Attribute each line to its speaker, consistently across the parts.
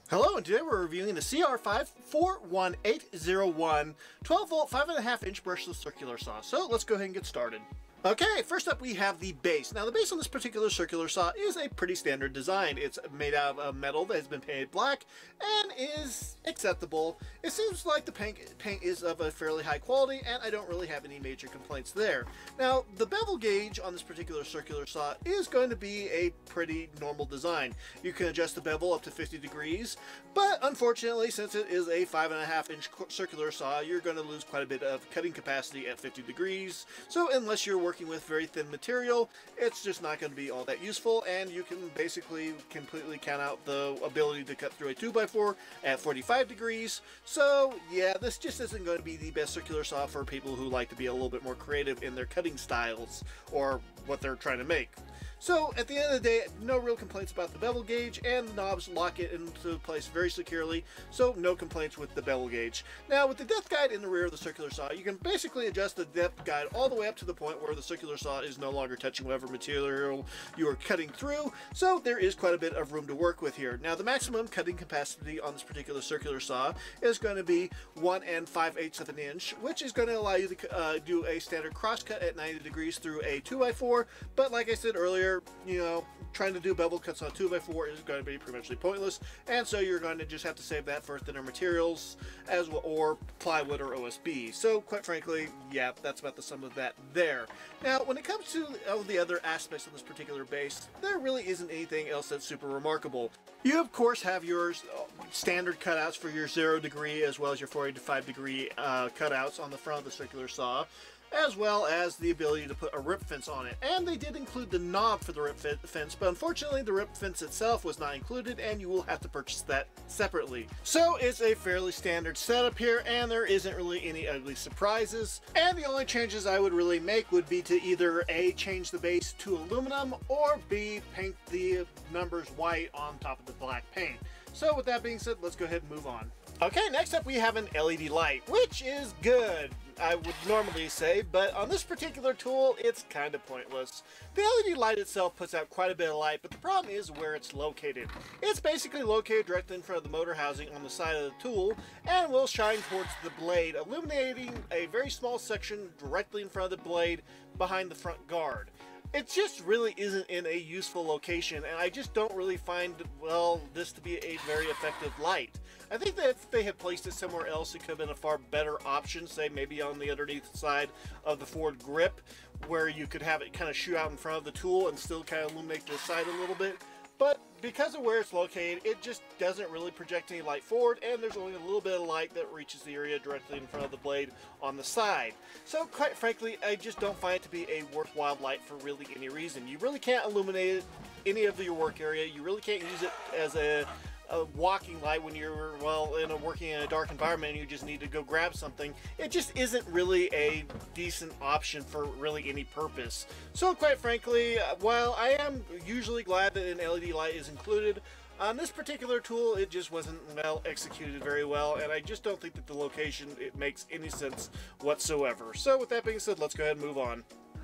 Speaker 1: Hello, and today we're reviewing the CR541801 12-volt 5.5-inch brushless circular saw. So let's go ahead and get started. Okay, first up we have the base. Now the base on this particular circular saw is a pretty standard design. It's made out of metal that has been painted black and is acceptable. It seems like the paint is of a fairly high quality, and I don't really have any major complaints there. Now the bevel gauge on this particular circular saw is going to be a pretty normal design. You can adjust the bevel up to 50 degrees, but unfortunately, since it is a 5.5-inch circular saw, you're going to lose quite a bit of cutting capacity at 50 degrees. So unless you're working with very thin material, it's just not going to be all that useful, and you can basically completely count out the ability to cut through a 2x4 at 45 degrees. So yeah, this just isn't going to be the best circular saw for people who like to be a little bit more creative in their cutting styles or what they're trying to make. So at the end of the day, no real complaints about the bevel gauge, and the knobs lock it into place very securely, so no complaints with the bevel gauge. Now with the depth guide in the rear of the circular saw, you can basically adjust the depth guide all the way up to the point where the circular saw is no longer touching whatever material you are cutting through, so there is quite a bit of room to work with here. Now the maximum cutting capacity on this particular circular saw is going to be 1 5/8 of an inch, which is going to allow you to do a standard cross cut at 90 degrees through a 2x4, but like I said earlier, you know, trying to do bevel cuts on 2x4 is going to be pretty much pointless, and so you're going to just have to save that for thinner materials as well, or plywood or OSB. So quite frankly, yeah, that's about the sum of that there. Now when it comes to all the other aspects of this particular base, there really isn't anything else that's super remarkable. You of course have your standard cutouts for your 0 degree as well as your 45 degree cutouts on the front of the circular saw, as well as the ability to put a rip fence on it. And they did include the knob for the rip fence, but unfortunately the rip fence itself was not included, and you will have to purchase that separately. So it's a fairly standard setup here, and there isn't really any ugly surprises. And the only changes I would really make would be to either A, change the base to aluminum, or B, paint the numbers white on top of the black paint. So with that being said, let's go ahead and move on. Okay, next up we have an LED light, which is good, I would normally say, but on this particular tool, it's kind of pointless. The LED light itself puts out quite a bit of light, but the problem is where it's located. It's basically located directly in front of the motor housing on the side of the tool, and will shine towards the blade, illuminating a very small section directly in front of the blade behind the front guard. It just really isn't in a useful location, and I just don't really find, well, this to be a very effective light. I think that if they had placed it somewhere else, it could have been a far better option, say maybe on the underneath side of the forward grip, where you could have it kind of shoot out in front of the tool and still kind of illuminate the side a little bit. But because of where it's located, it just doesn't really project any light forward, and there's only a little bit of light that reaches the area directly in front of the blade on the side. So quite frankly, I just don't find it to be a worthwhile light for really any reason. You really can't illuminate any of your work area. You really can't use it as a walking light when you're, well, working in a dark environment and you just need to go grab something. It just isn't really a decent option for really any purpose. So quite frankly, while I am usually glad that an LED light is included, on this particular tool it just wasn't well executed very well, and I just don't think that the location, it makes any sense whatsoever. So with that being said, let's go ahead and move on.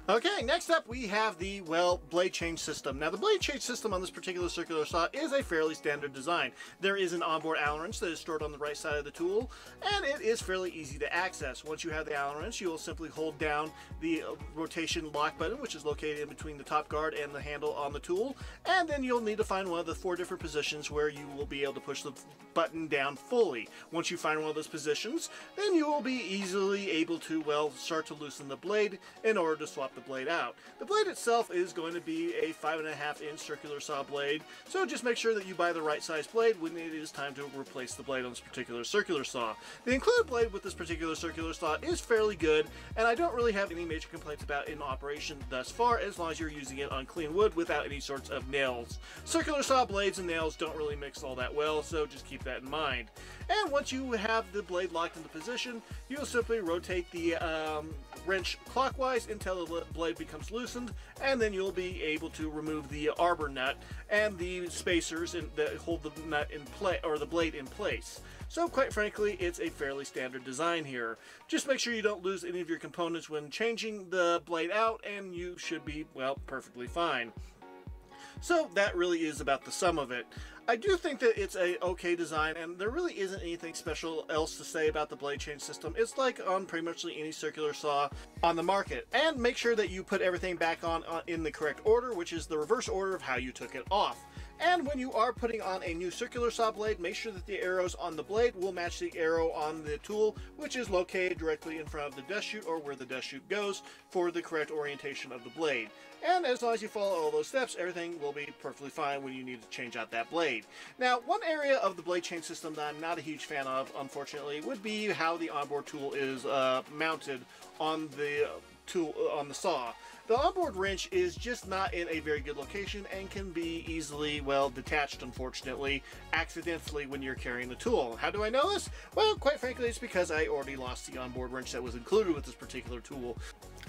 Speaker 1: Okay, next up we have the, well, blade change system. Now the blade change system on this particular circular saw is a fairly standard design. There is an onboard Allen wrench that is stored on the right side of the tool, and it is fairly easy to access. Once you have the Allen wrench, you will simply hold down the rotation lock button, which is located in between the top guard and the handle on the tool, and then you'll need to find one of the 4 different positions where you will be able to push the button down fully. Once you find one of those positions, then you will be easily able to, well, start to loosen the blade in order to swap the blade out. The blade itself is going to be a 5.5-inch circular saw blade, so just make sure that you buy the right size blade when it is time to replace the blade on this particular circular saw. The included blade with this particular circular saw is fairly good, and I don't really have any major complaints about it in operation thus far, as long as you're using it on clean wood without any sorts of nails. Circular saw blades and nails don't really mix all that well, so just keep that in mind. And once you have the blade locked into position, you'll simply rotate the wrench clockwise until the blade becomes loosened, and then you'll be able to remove the arbor nut and the spacers that hold the nut in place, or the blade in place. So quite frankly, it's a fairly standard design here. Just make sure you don't lose any of your components when changing the blade out, and you should be, well, perfectly fine. So that really is about the sum of it. I do think that it's a okay design, and there really isn't anything special else to say about the blade change system. It's like on pretty much any circular saw on the market. And make sure that you put everything back on in the correct order, which is the reverse order of how you took it off. And when you are putting on a new circular saw blade, make sure that the arrows on the blade will match the arrow on the tool, which is located directly in front of the dust chute or where the dust chute goes for the correct orientation of the blade. And as long as you follow all those steps, everything will be perfectly fine when you need to change out that blade. Now, one area of the blade change system that I'm not a huge fan of, unfortunately, would be how the onboard tool is mounted on the tool on the saw. The onboard wrench is just not in a very good location and can be easily, well, detached, unfortunately, accidentally when you're carrying the tool. How do I know this? Well, quite frankly, it's because I already lost the onboard wrench that was included with this particular tool.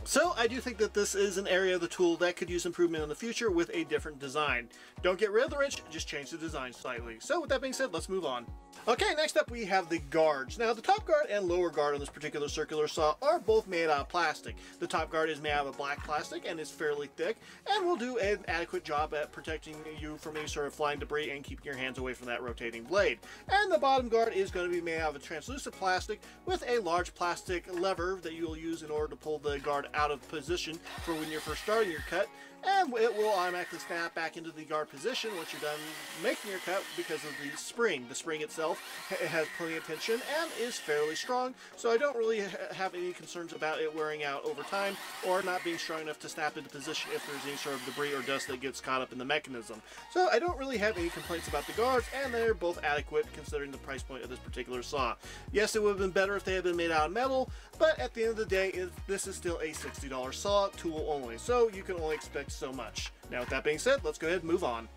Speaker 1: So I do think that this is an area of the tool that could use improvement in the future with a different design. Don't get rid of the wrench, just change the design slightly. So with that being said, let's move on. Okay, next up we have the guards. Now the top guard and lower guard on this particular circular saw are both made out of plastic. The top guard is made out of black plastic and is fairly thick and will do an adequate job at protecting you from any sort of flying debris and keeping your hands away from that rotating blade. And the bottom guard is going to be made out of a translucent plastic with a large plastic lever that you will use in order to pull the guard out of position for when you're first starting your cut, and it will automatically snap back into the guard position once you're done making your cut because of the spring. The spring itself has plenty of tension and is fairly strong, so I don't really have any concerns about it wearing out over time or not being strong enough to snap into position if there's any sort of debris or dust that gets caught up in the mechanism. So I don't really have any complaints about the guards, and they're both adequate considering the price point of this particular saw. Yes, it would have been better if they had been made out of metal, but at the end of the day, this is still a $60 saw, tool only, so you can only expect so much. Now with that being said, let's go ahead and move on.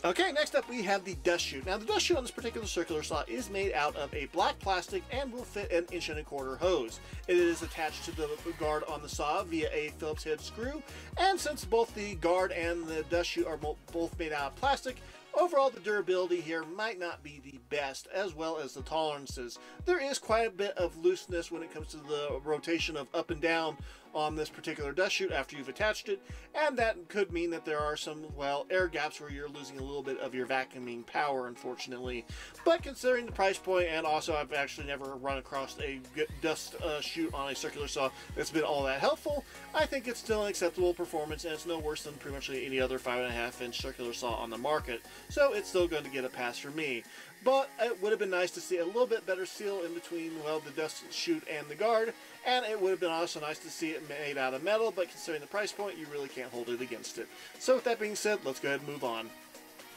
Speaker 1: Okay, next up we have the dust chute. Now the dust chute on this particular circular saw is made out of a black plastic and will fit an 1.25" hose. It is attached to the guard on the saw via a Phillips head screw, and since both the guard and the dust chute are both made out of plastic, overall the durability here might not be the best, as well as the tolerances. There is quite a bit of looseness when it comes to the rotation of up and down on this particular dust chute after you've attached it, and that could mean that there are some, well, air gaps where you're losing a little bit of your vacuuming power, unfortunately. But considering the price point, and also I've actually never run across a dust chute on a circular saw that's been all that helpful, I think it's still an acceptable performance, and it's no worse than pretty much any other 5.5" circular saw on the market. So it's still going to get a pass from me. But it would have been nice to see a little bit better seal in between, well, the dust chute and the guard, and it would have been also nice to see it made out of metal, but considering the price point, you really can't hold it against it. So with that being said, let's go ahead and move on.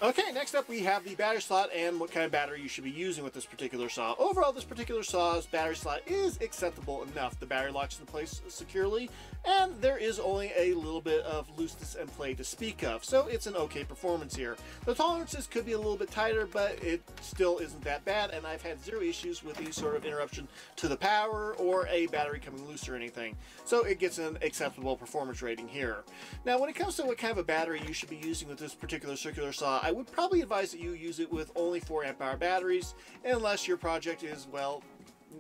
Speaker 1: Okay, next up we have the battery slot and what kind of battery you should be using with this particular saw. Overall, this particular saw's battery slot is acceptable enough. The battery locks in place securely, and there is only a little bit of looseness and play to speak of, so it's an okay performance here. The tolerances could be a little bit tighter, but it still isn't that bad, and I've had zero issues with any sort of interruption to the power or a battery coming loose or anything, so it gets an acceptable performance rating here. Now, when it comes to what kind of a battery you should be using with this particular circular saw, I would probably advise that you use it with only 4Ah batteries, unless your project is, well,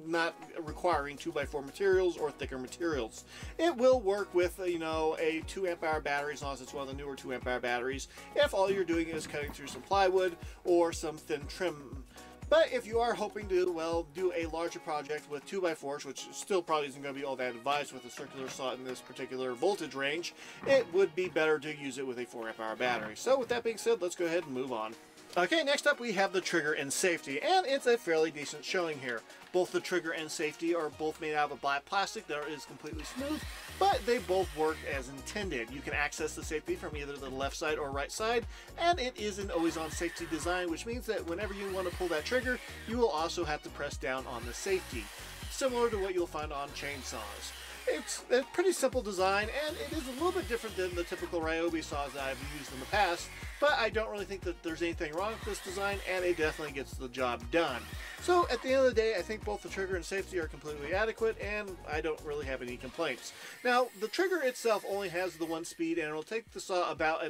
Speaker 1: not requiring 2x4 materials or thicker materials. It will work with, you know, a 2Ah battery as long as it's one of the newer 2Ah batteries, if all you're doing is cutting through some plywood or some thin trim. But if you are hoping to, well, do a larger project with 2x4s, which still probably isn't going to be all that advised with a circular saw in this particular voltage range, it would be better to use it with a 4Ah battery. So with that being said, let's go ahead and move on. Okay, next up we have the trigger and safety, and it's a fairly decent showing here. Both the trigger and safety are both made out of a black plastic that is completely smooth, but they both work as intended. You can access the safety from either the left side or right side, and it is an always-on safety design, which means that whenever you want to pull that trigger, you will also have to press down on the safety, similar to what you'll find on chainsaws. It's a pretty simple design, and it is a little bit different than the typical Ryobi saws that I've used in the past, but I don't really think that there's anything wrong with this design, and it definitely gets the job done. So at the end of the day, I think both the trigger and safety are completely adequate, and I don't really have any complaints. Now, the trigger itself only has the one speed, and it'll take the saw about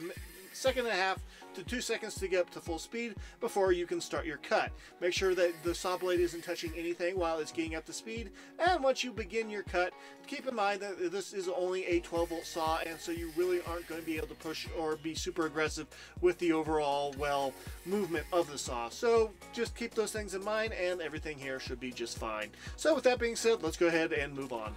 Speaker 1: second and a half to 2 seconds to get up to full speed before you can start your cut. Make sure that the saw blade isn't touching anything while it's getting up to speed, and once you begin your cut, keep in mind that this is only a 12-volt saw, and so you really aren't going to be able to push or be super aggressive with the overall, well, movement of the saw. So just keep those things in mind and everything here should be just fine. So with that being said, let's go ahead and move on.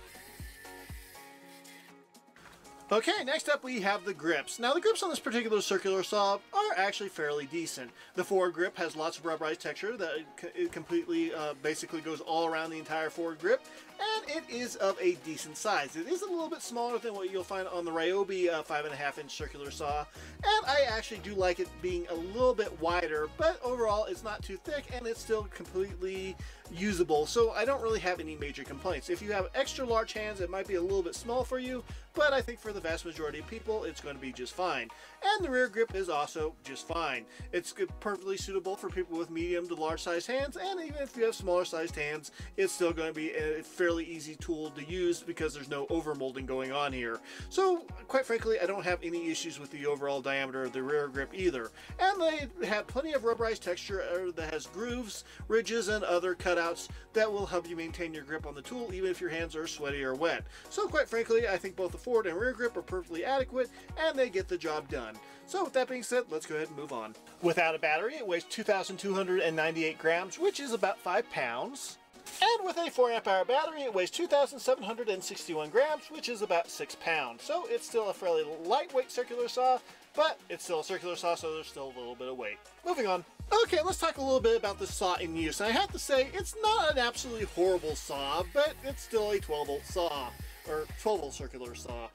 Speaker 1: Okay, next up we have the grips. Now the grips on this particular circular saw are actually fairly decent. The forward grip has lots of rubberized texture that it completely basically goes all around the entire forward grip, and it is of a decent size. It is a little bit smaller than what you'll find on the Ryobi 5.5-inch circular saw, and I actually do like it being a little bit wider, but overall it's not too thick and it's still completely usable, so I don't really have any major complaints. If you have extra large hands, it might be a little bit small for you, but I think for the vast majority of people it's going to be just fine. And the rear grip is also just fine. It's perfectly suitable for people with medium to large sized hands, and even if you have smaller sized hands, it's still going to be a fairly easy tool to use because there's no overmolding going on here. So quite frankly, I don't have any issues with the overall diameter of the rear grip either. And they have plenty of rubberized texture that has grooves, ridges, and other cutouts that will help you maintain your grip on the tool even if your hands are sweaty or wet. So quite frankly, I think both the forward and rear grip are perfectly adequate and they get the job done. So with that being said, let's go ahead and move on. Without a battery, it weighs 2,298 grams, which is about 5 pounds. And with a 4-amp-hour battery, it weighs 2,761 grams, which is about 6 pounds. So it's still a fairly lightweight circular saw, but it's still a circular saw, so there's still a little bit of weight. Moving on. Okay, let's talk a little bit about the saw in use. And I have to say, it's not an absolutely horrible saw, but it's still a 12-volt saw, or 12-volt circular saw.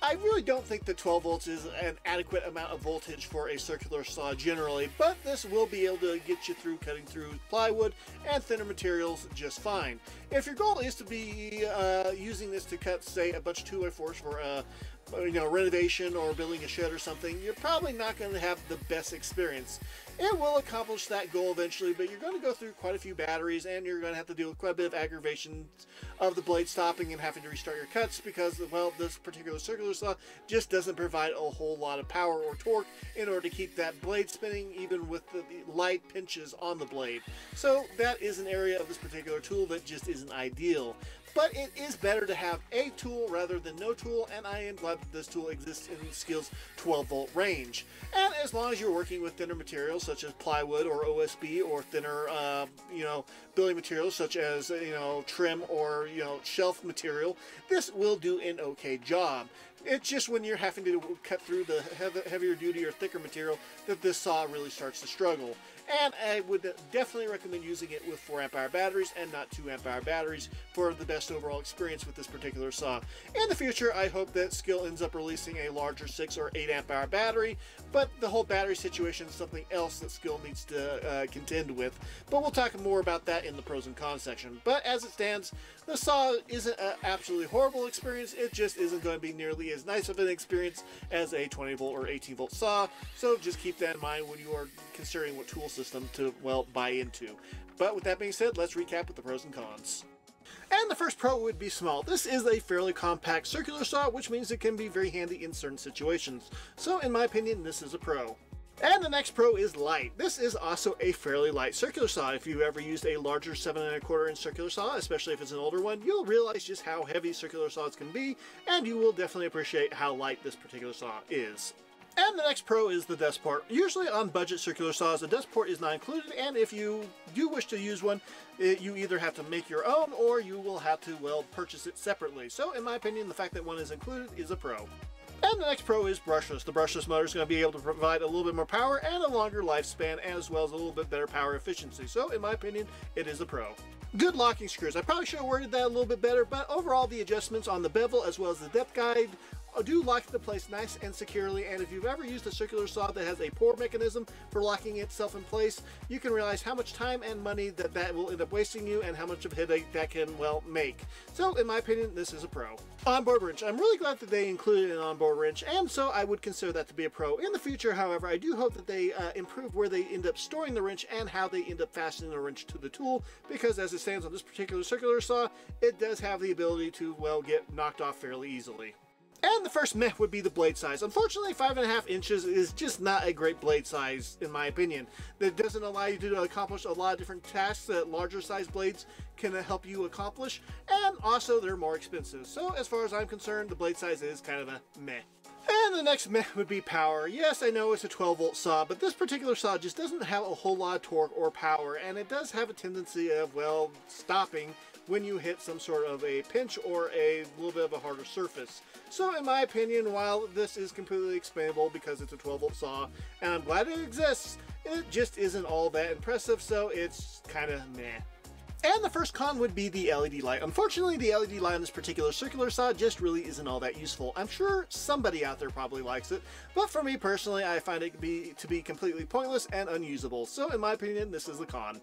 Speaker 1: I really don't think that 12 volts is an adequate amount of voltage for a circular saw generally, but this will be able to get you through cutting through plywood and thinner materials just fine. If your goal is to be using this to cut, say, a bunch of 2x4s for renovation or building a shed or something, you're probably not going to have the best experience. It will accomplish that goal eventually, but you're going to go through quite a few batteries and you're going to have to deal with quite a bit of aggravation of the blade stopping and having to restart your cuts because, well, this particular circular saw just doesn't provide a whole lot of power or torque in order to keep that blade spinning even with the light pinches on the blade. So that is an area of this particular tool that just isn't ideal. But it is better to have a tool rather than no tool, and I am glad that this tool exists in Skil's 12-volt range. And as long as you're working with thinner materials such as plywood or OSB, or thinner, building materials such as, trim or, shelf material, this will do an okay job. It's just when you're having to cut through the heavier duty or thicker material that this saw really starts to struggle. And I would definitely recommend using it with 4-amp-hour batteries and not 2-amp-hour batteries for the best overall experience with this particular saw. In the future, I hope that Skil ends up releasing a larger 6 or 8-amp-hour battery, but the whole battery situation is something else that Skil needs to contend with. But we'll talk more about that in the pros and cons section. But as it stands, the saw isn't an absolutely horrible experience. It just isn't going to be nearly as nice of an experience as a 20-volt or 18-volt saw. So just keep that in mind when you are considering what tool system to, well, buy into. But with that being said, let's recap with the pros and cons. And the first pro would be small. This is a fairly compact circular saw, which means it can be very handy in certain situations. So in my opinion, this is a pro. And the next pro is light. This is also a fairly light circular saw. If you ever used a larger 7¼ inch circular saw, especially if it's an older one, you'll realize just how heavy circular saws can be, and you will definitely appreciate how light this particular saw is. And the next pro is the dust port. Usually on budget circular saws, a dust port is not included, and if you do wish to use one, you either have to make your own or you will have to, well, purchase it separately. So in my opinion, the fact that one is included is a pro. And the next pro is brushless. The brushless motor is going to be able to provide a little bit more power and a longer lifespan, as well as a little bit better power efficiency. So in my opinion, it is a pro. Good locking screws. I probably should have worded that a little bit better, but overall the adjustments on the bevel as well as the depth guide do lock into place nice and securely, and if you've ever used a circular saw that has a pour mechanism for locking itself in place, you can realize how much time and money that will end up wasting you and how much of a headache that can, well, make. So in my opinion, this is a pro. Onboard wrench. I'm really glad that they included an onboard wrench, and so I would consider that to be a pro. In the future, however, I do hope that they improve where they end up storing the wrench and how they end up fastening the wrench to the tool, because as it stands on this particular circular saw, it does have the ability to, well, get knocked off fairly easily. And the first meh would be the blade size. Unfortunately, 5.5 inches is just not a great blade size, in my opinion. That doesn't allow you to accomplish a lot of different tasks that larger size blades can help you accomplish, and also they're more expensive. So as far as I'm concerned, the blade size is kind of a meh. And the next meh would be power. Yes, I know it's a 12-volt saw, but this particular saw just doesn't have a whole lot of torque or power, and it does have a tendency of, well, stopping when you hit some sort of a pinch or a little bit of a harder surface. So in my opinion, while this is completely expandable because it's a 12-volt saw, and I'm glad it exists, it just isn't all that impressive, so it's kind of meh. And the first con would be the LED light. Unfortunately, the LED light on this particular circular saw just really isn't all that useful. I'm sure somebody out there probably likes it, but for me personally, I find it to be completely pointless and unusable. So in my opinion, this is the con.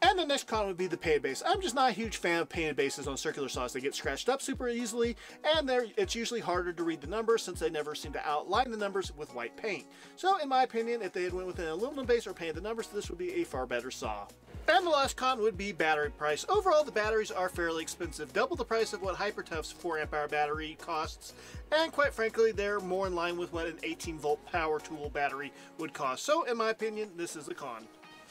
Speaker 1: And the next con would be the painted base. I'm just not a huge fan of painted bases on circular saws. They get scratched up super easily, and it's usually harder to read the numbers since they never seem to outline the numbers with white paint. So in my opinion, if they had went with an aluminum base or painted the numbers, this would be a far better saw. And the last con would be battery price. Overall, the batteries are fairly expensive, double the price of what Hypertough's 4-amp-hour battery costs, and quite frankly, they're more in line with what an 18-volt power tool battery would cost. So in my opinion, this is a con.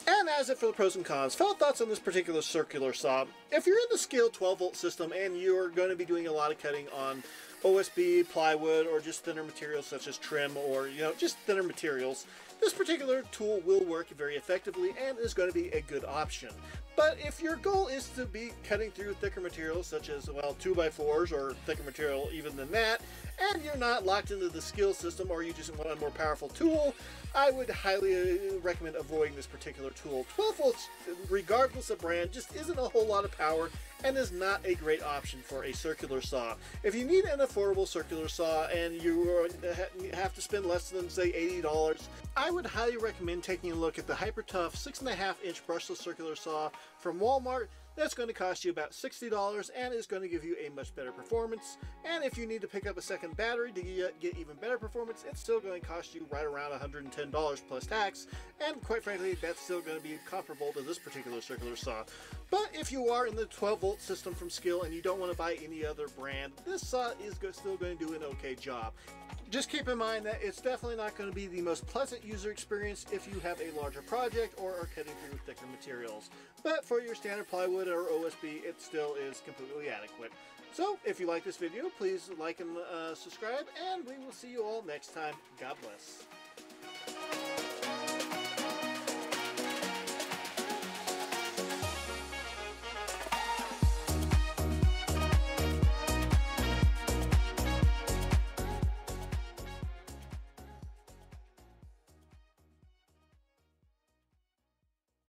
Speaker 1: And as it for the pros and cons, final thoughts on this particular circular saw. If you're in the Skil 12-volt system and you're going to be doing a lot of cutting on OSB, plywood, or just thinner materials such as trim or, just thinner materials, this particular tool will work very effectively and is going to be a good option. But if your goal is to be cutting through thicker materials such as, well, 2x4s or thicker material even than that, and you're not locked into the Skil system or you just want a more powerful tool, I would highly recommend avoiding this particular tool. 12 volts, regardless of brand, just isn't a whole lot of power and is not a great option for a circular saw. If you need an affordable circular saw and you have to spend less than, say, $80, I would highly recommend taking a look at the Hypertough 6.5-inch brushless circular saw from Walmart. That's going to cost you about $60 and is going to give you a much better performance. And if you need to pick up a second battery to get even better performance, it's still going to cost you right around $110 plus tax. And quite frankly, that's still going to be comparable to this particular circular saw. But if you are in the 12-volt system from Skil and you don't want to buy any other brand, this saw is still going to do an okay job. Just keep in mind that it's definitely not going to be the most pleasant user experience if you have a larger project or are cutting through thicker materials. But for your standard plywood or OSB, it still is completely adequate. So if you like this video, please like and subscribe, and we will see you all next time. God bless.